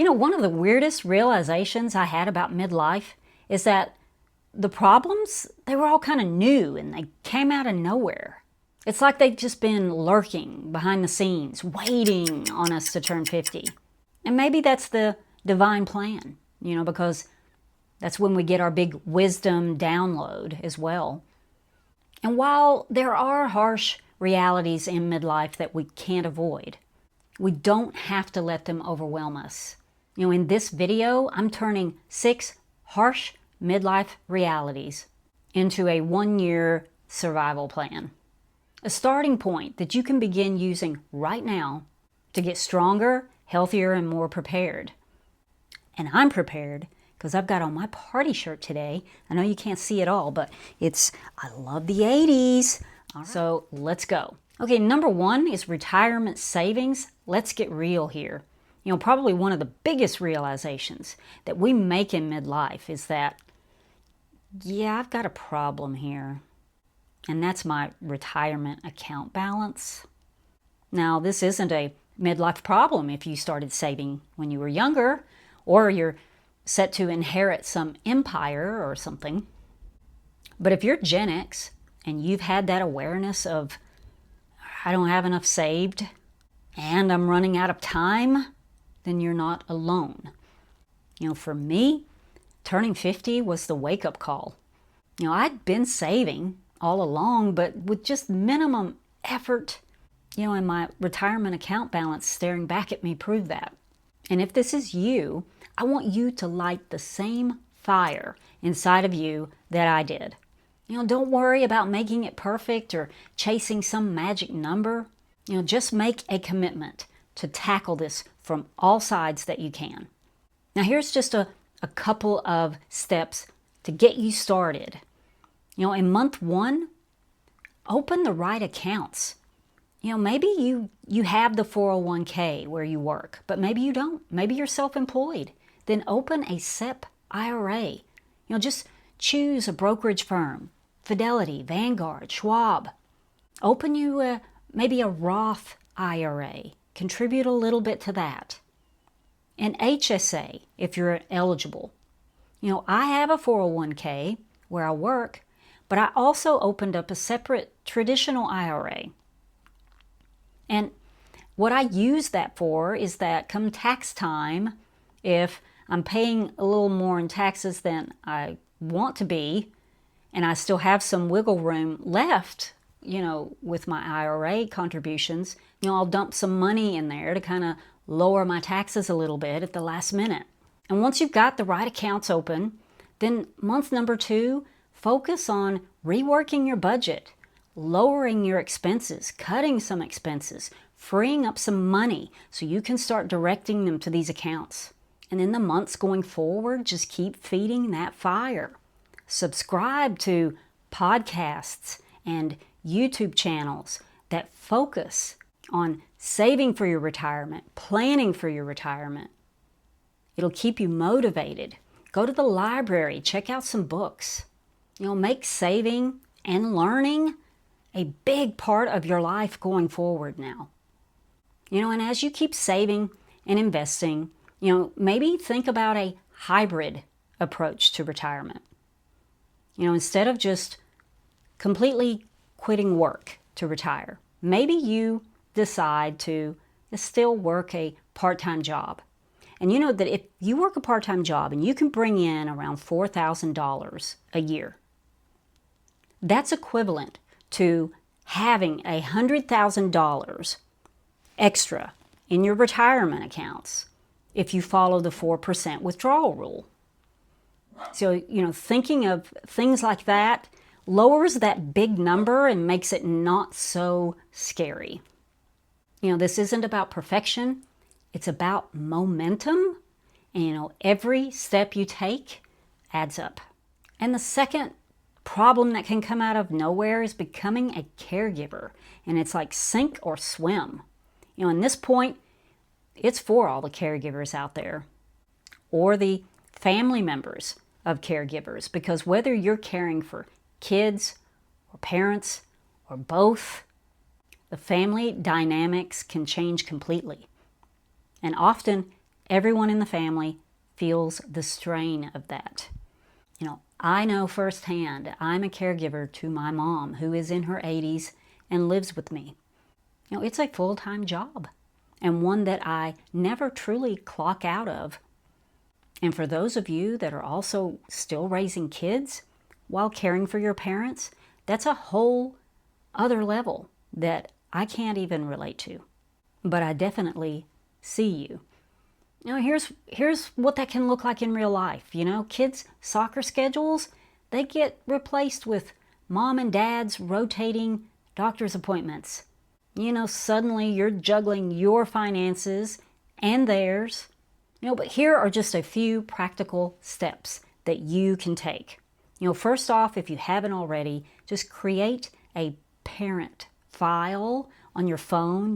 One of the weirdest realizations I had about midlife is that the problems, they were all kind of new and they came out of nowhere. It's like they've just been lurking behind the scenes, waiting on us to turn 50. And maybe that's the divine plan, because that's when we get our big wisdom download as well. And while there are harsh realities in midlife that we can't avoid, we don't have to let them overwhelm us. In this video, I'm turning 6 harsh midlife realities into a 1-year survival plan. A starting point that you can begin using right now to get stronger, healthier, and more prepared. And I'm prepared because I've got on my party shirt today. I know you can't see it all, but I love the 80s. All right. So let's go. Okay, number 1 is retirement savings. Let's get real here. Probably one of the biggest realizations that we make in midlife is that, I've got a problem here. And that's my retirement account balance. Now, this isn't a midlife problem if you started saving when you were younger, or you're set to inherit some empire or something. But if you're Gen X and you've had that awareness of, I don't have enough saved and I'm running out of time, then you're not alone. For me, turning 50 was the wake-up call. I'd been saving all along, but with just minimum effort, and my retirement account balance staring back at me proved that. And if this is you, I want you to light the same fire inside of you that I did. Don't worry about making it perfect or chasing some magic number. Just make a commitment to tackle this from all sides that you can. Now, here's just a couple of steps to get you started. In month 1, open the right accounts. Maybe you have the 401k where you work, but maybe you don't. Maybe you're self-employed. Then open a SEP IRA. Just choose a brokerage firm, Fidelity, Vanguard, Schwab. Open you maybe a Roth IRA. Contribute a little bit to that. An HSA, if you're eligible. I have a 401k where I work, but I also opened up a separate traditional IRA. And what I use that for is that come tax time, if I'm paying a little more in taxes than I want to be, and I still have some wiggle room left, with my IRA contributions, I'll dump some money in there to kind of lower my taxes a little bit at the last minute. And once you've got the right accounts open, then month number 2, focus on reworking your budget, lowering your expenses, cutting some expenses, freeing up some money so you can start directing them to these accounts. And in the months going forward, just keep feeding that fire. Subscribe to podcasts and YouTube channels that focus on saving for your retirement, planning for your retirement. It'll keep you motivated. Go to the library, check out some books. Make saving and learning a big part of your life going forward now. And as you keep saving and investing, maybe think about a hybrid approach to retirement. Instead of just completely quitting work to retire, maybe you decide to still work a part-time job. And that if you work a part-time job and you can bring in around $4,000 a year, that's equivalent to having $100,000 extra in your retirement accounts if you follow the 4% withdrawal rule. So, thinking of things like that lowers that big number and makes it not so scary. This isn't about perfection. It's about momentum. And, every step you take adds up. And the second problem that can come out of nowhere is becoming a caregiver. And it's like sink or swim. In this point, it's for all the caregivers out there or the family members of caregivers, because whether you're caring for kids or parents or both, the family dynamics can change completely. And often everyone in the family feels the strain of that. I know firsthand, I'm a caregiver to my mom who is in her 80s and lives with me. It's a full-time job and one that I never truly clock out of. And for those of you that are also still raising kids while caring for your parents, that's a whole other level that I can't even relate to. But I definitely see you. Here's what that can look like in real life. Kids' soccer schedules, they get replaced with mom and dad's rotating doctor's appointments. Suddenly you're juggling your finances and theirs. But here are just a few practical steps that you can take. First off, if you haven't already, just create a parent file on your phone,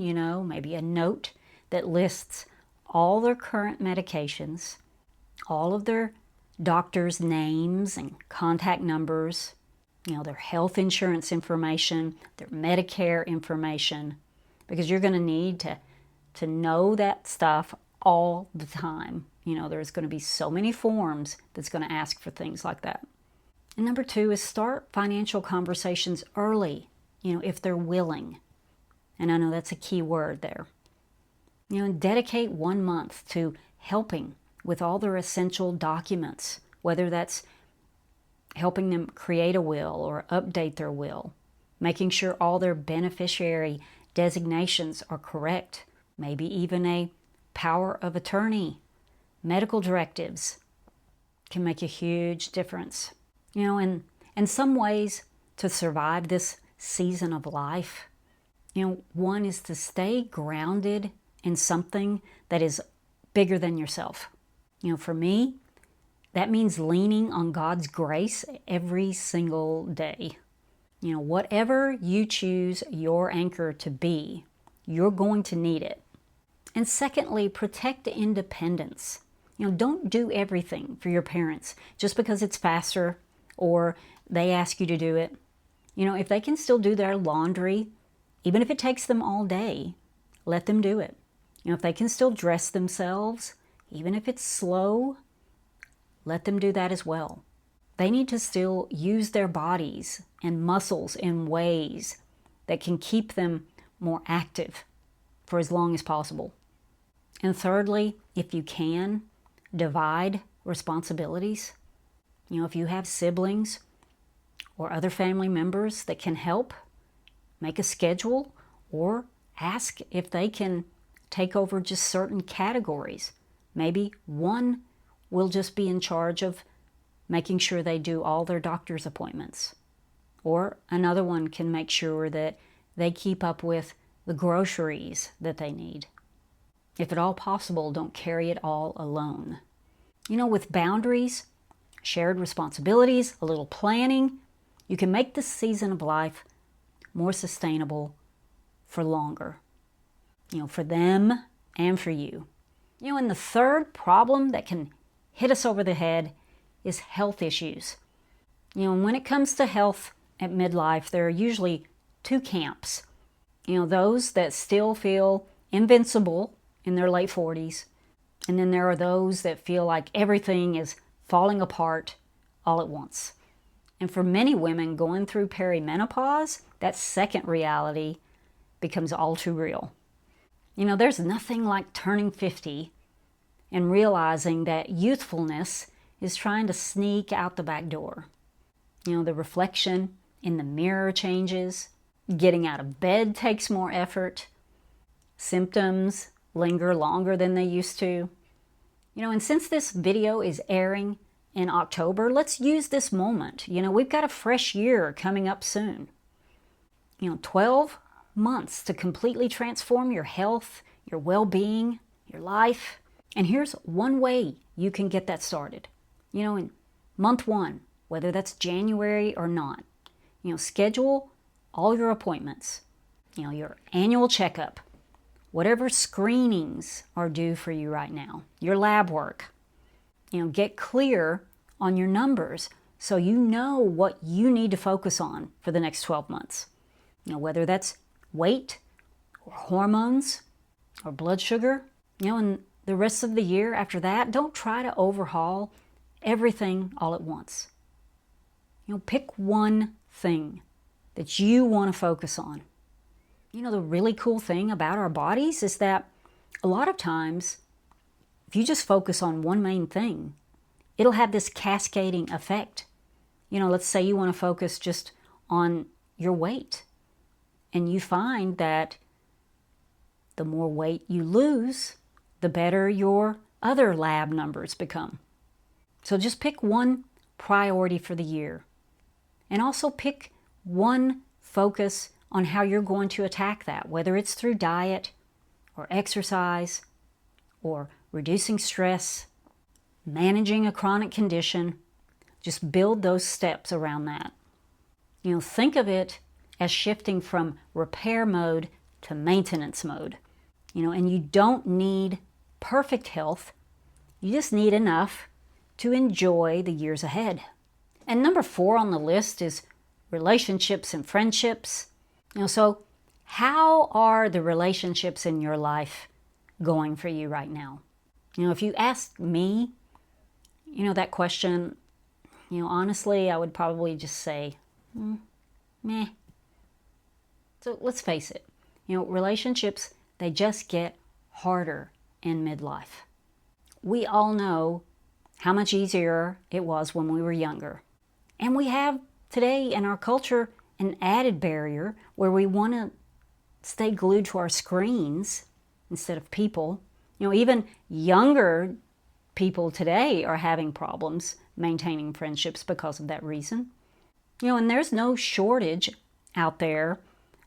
maybe a note that lists all their current medications, all of their doctors' names and contact numbers, their health insurance information, their Medicare information, because you're going to need to know that stuff all the time. There's going to be so many forms that's going to ask for things like that. And number 2 is start financial conversations early, if they're willing. And I know that's a key word there. Dedicate 1 month to helping with all their essential documents, whether that's helping them create a will or update their will, making sure all their beneficiary designations are correct, maybe even a power of attorney, medical directives can make a huge difference. In some ways to survive this season of life, one is to stay grounded in something that is bigger than yourself. For me, that means leaning on God's grace every single day. Whatever you choose your anchor to be, you're going to need it. And secondly, protect independence. Don't do everything for your parents just because it's faster or they ask you to do it. If they can still do their laundry, even if it takes them all day, let them do it. If they can still dress themselves, even if it's slow, let them do that as well. They need to still use their bodies and muscles in ways that can keep them more active for as long as possible. And thirdly, if you can, divide responsibilities. If you have siblings or other family members that can help, make a schedule or ask if they can take over just certain categories. Maybe one will just be in charge of making sure they do all their doctor's appointments. Or another one can make sure that they keep up with the groceries that they need. If at all possible, don't carry it all alone. With boundaries, shared responsibilities, a little planning, you can make this season of life more sustainable for longer. For them and for you. And the third problem that can hit us over the head is health issues. And when it comes to health at midlife, there are usually 2 camps. Those that still feel invincible in their late 40s. And then there are those that feel like everything is falling apart all at once. And for many women going through perimenopause, that second reality becomes all too real. There's nothing like turning 50 and realizing that youthfulness is trying to sneak out the back door. The reflection in the mirror changes, getting out of bed takes more effort, symptoms linger longer than they used to. And since this video is airing in October, let's use this moment. We've got a fresh year coming up soon. 12 months to completely transform your health, your well-being, your life. And here's one way you can get that started. In month 1, whether that's January or not, schedule all your appointments, your annual checkup, whatever screenings are due for you right now, your lab work. Get clear on your numbers so you know what you need to focus on for the next 12 months. Whether that's weight or hormones or blood sugar. And the rest of the year after that, don't try to overhaul everything all at once. Pick one thing that you want to focus on. The really cool thing about our bodies is that a lot of times, if you just focus on one main thing, it'll have this cascading effect. Let's say you want to focus just on your weight, and you find that the more weight you lose, the better your other lab numbers become. So just pick one priority for the year, and also pick one focus on how you're going to attack that, whether it's through diet or exercise or reducing stress, managing a chronic condition. Just build those steps around that. Think of it as shifting from repair mode to maintenance mode. And you don't need perfect health. You just need enough to enjoy the years ahead. And number 4 on the list is relationships and friendships. So how are the relationships in your life going for you right now? If you asked me, that question, honestly, I would probably just say, meh. So let's face it, relationships, they just get harder in midlife. We all know how much easier it was when we were younger. And we have today in our culture an added barrier where we want to stay glued to our screens instead of people. Even younger people today are having problems maintaining friendships because of that reason. And there's no shortage out there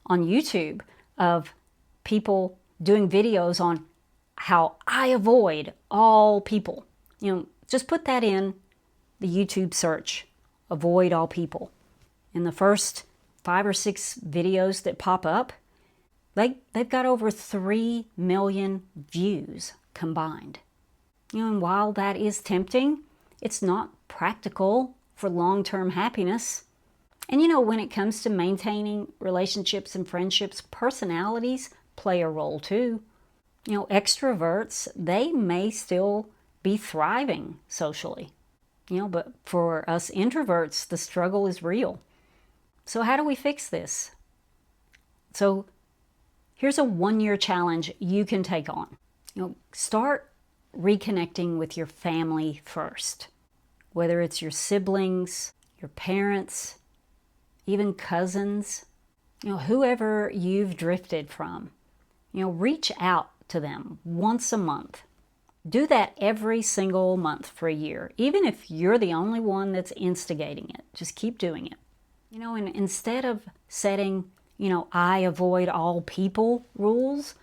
on YouTube of people doing videos on how I avoid all people. Just put that in the YouTube search, avoid all people. And the first 5 or 6 videos that pop up, they've got over 3 million views combined. And while that is tempting, it's not practical for long-term happiness. And when it comes to maintaining relationships and friendships, personalities play a role too. Extroverts, they may still be thriving socially. But for us introverts, the struggle is real. So how do we fix this? So here's a 1-year challenge you can take on. Start reconnecting with your family first. Whether it's your siblings, your parents, even cousins, whoever you've drifted from, reach out to them once a month. Do that every single month for a year, even if you're the only one that's instigating it. Just keep doing it. And instead of setting, I avoid all people rules,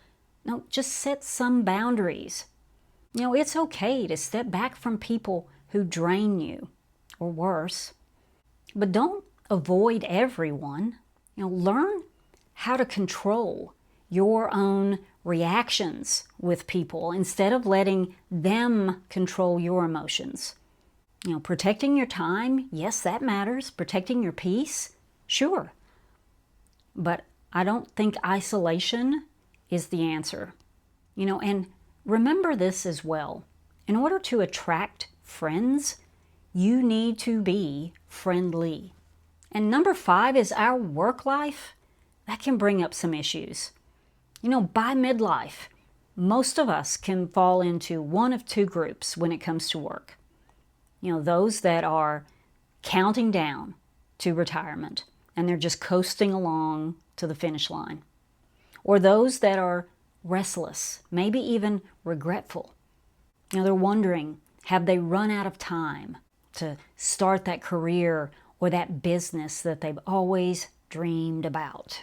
no, just set some boundaries. It's okay to step back from people who drain you, or worse. But don't avoid everyone. Learn how to control your own reactions with people instead of letting them control your emotions. Protecting your time, yes, that matters. Protecting your peace, sure. But I don't think isolation is the answer. And remember this as well. In order to attract friends, you need to be friendly. And number 5 is our work life. That can bring up some issues. By midlife, most of us can fall into one of 2 groups when it comes to work. Those that are counting down to retirement and they're just coasting along to the finish line. Or those that are restless, maybe even regretful. They're wondering, have they run out of time to start that career or that business that they've always dreamed about?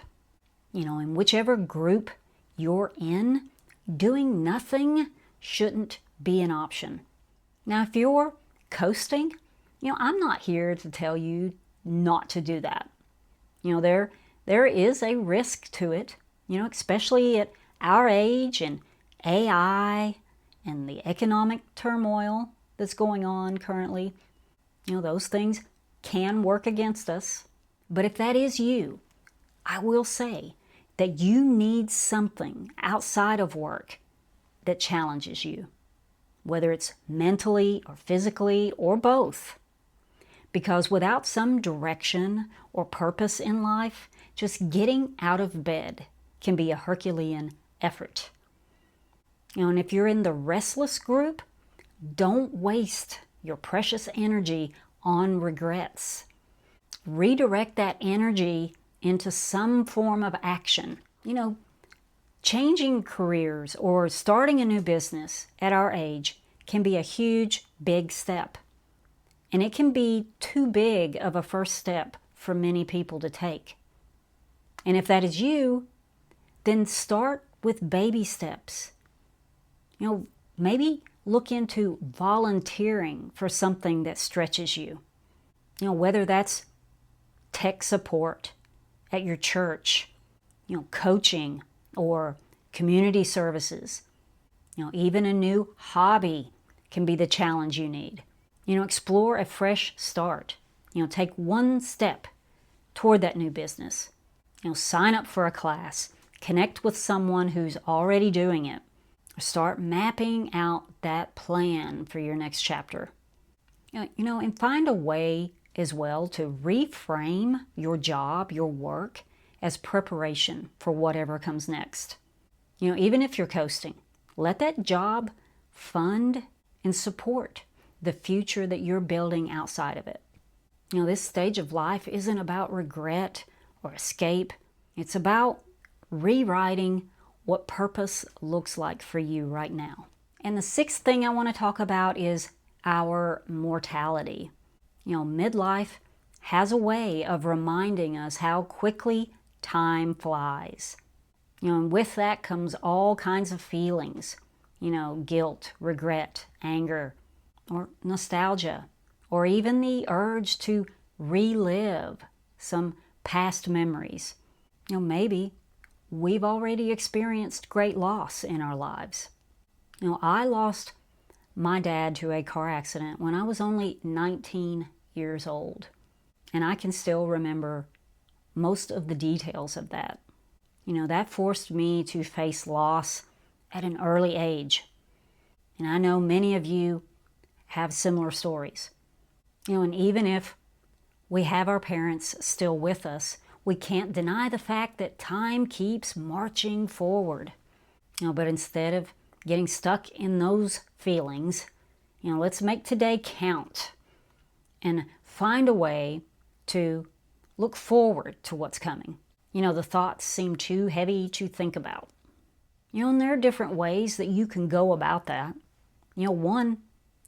In whichever group you're in, doing nothing shouldn't be an option. Now, if you're coasting, I'm not here to tell you not to do that. There is a risk to it, especially at our age and AI and the economic turmoil that's going on currently. Those things can work against us. But if that is you, I will say that you need something outside of work that challenges you. whether it's mentally or physically or both. Because without some direction or purpose in life, just getting out of bed can be a Herculean effort. And if you're in the restless group, don't waste your precious energy on regrets. Redirect that energy into some form of action. Changing careers or starting a new business at our age can be a huge, big step. And it can be too big of a first step for many people to take. And if that is you, then start with baby steps. Maybe look into volunteering for something that stretches you. Whether that's tech support at your church, coaching or community services. Even a new hobby can be the challenge you need. Explore a fresh start. Take one step toward that new business. Sign up for a class. Connect with someone who's already doing it. Start mapping out that plan for your next chapter. And find a way as well to reframe your job, your work, as preparation for whatever comes next. Even if you're coasting, let that job fund and support the future that you're building outside of it. This stage of life isn't about regret or escape. It's about rewriting what purpose looks like for you right now. And the sixth thing I want to talk about is our mortality. Midlife has a way of reminding us how quickly time flies. And with that comes all kinds of feelings, guilt, regret, anger, or nostalgia, or even the urge to relive some past memories. Maybe we've already experienced great loss in our lives. I lost my dad to a car accident when I was only 19 years old, and I can still remember most of the details of that. That forced me to face loss at an early age. And I know many of you have similar stories. And even if we have our parents still with us, we can't deny the fact that time keeps marching forward. But instead of getting stuck in those feelings, let's make today count and find a way to look forward to what's coming. The thoughts seem too heavy to think about. And there are different ways that you can go about that. One,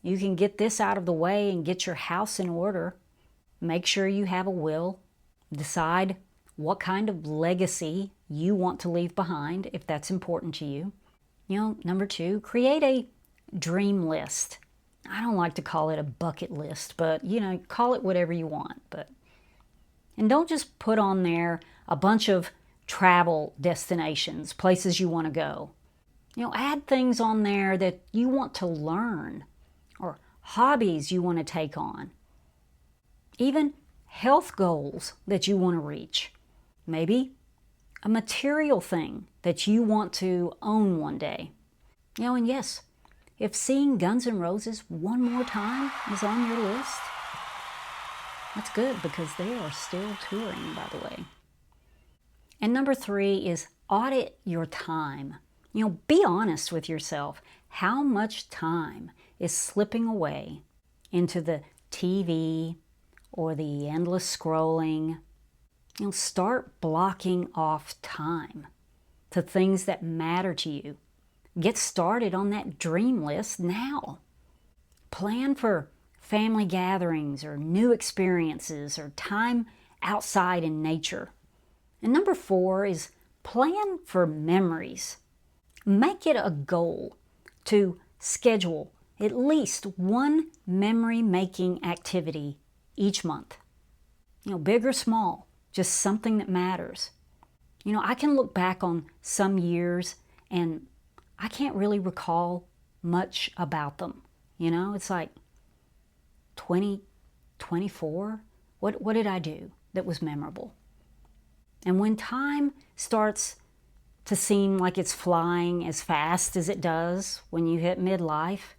you can get this out of the way and get your house in order. Make sure you have a will. Decide what kind of legacy you want to leave behind, if that's important to you. Number two, create a dream list. I don't like to call it a bucket list, but, call it whatever you want. And don't just put on there a bunch of travel destinations, places you want to go. Add things on there that you want to learn or hobbies you want to take on. Even health goals that you want to reach. Maybe a material thing that you want to own one day. And yes, if seeing Guns N' Roses one more time is on your list, that's good because they are still touring, by the way. And number three is audit your time. Be honest with yourself. How much time is slipping away into the TV or the endless scrolling? Start blocking off time to things that matter to you. Get started on that dream list now. Plan for family gatherings or new experiences or time outside in nature. And number four is plan for memories. Make it a goal to schedule at least one memory-making activity each month. Big or small, just something that matters. I can look back on some years and I can't really recall much about them. It's like 2024. What did I do that was memorable? And when time starts to seem like it's flying as fast as it does when you hit midlife,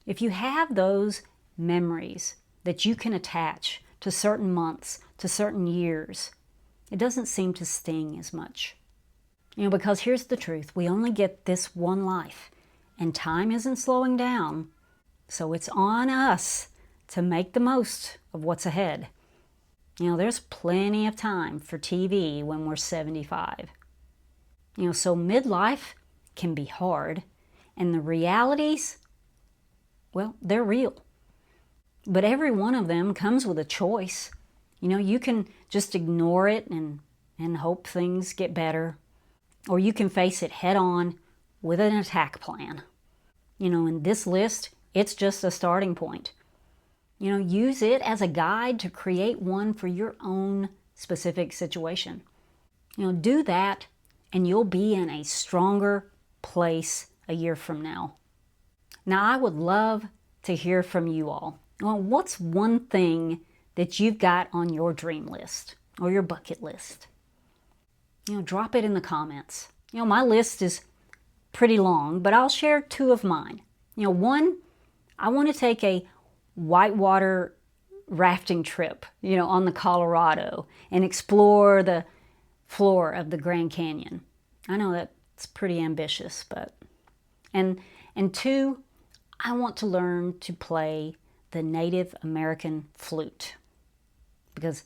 If you have those memories that you can attach to certain months, to certain years, it doesn't seem to sting as much. Because here's the truth. We only get this one life, and time isn't slowing down. So it's on us to make the most of what's ahead. There's plenty of time for TV when we're 75. So midlife can be hard, and the realities, well, they're real. But every one of them comes with a choice. You can just ignore it and hope things get better, or you can face it head on with an attack plan. In this list, it's just a starting point. Use it as a guide to create one for your own specific situation. Do that, and you'll be in a stronger place a year from now. Now, I would love to hear from you all. Well, what's one thing that you've got on your dream list or your bucket list? Drop it in the comments. My list is pretty long, but I'll share two of mine. One, I want to take a whitewater rafting trip, on the Colorado and explore the floor of the Grand Canyon. I know that's pretty ambitious, but... And two, I want to learn to play the Native American flute, because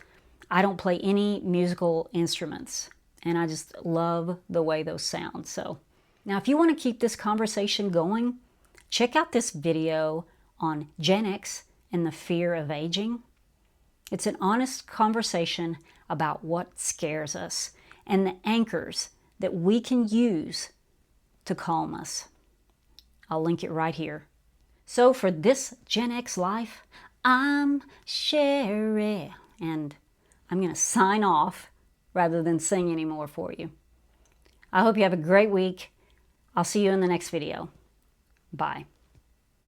I don't play any musical instruments, and I just love the way those sound. So now, if you want to keep this conversation going, check out this video on GenX and the fear of aging. It's an honest conversation about what scares us and the anchors that we can use to calm us. I'll link it right here. So for this GenX Life, I'm Sherry, and I'm going to sign off rather than sing anymore for you. I hope you have a great week. I'll see you in the next video. Bye.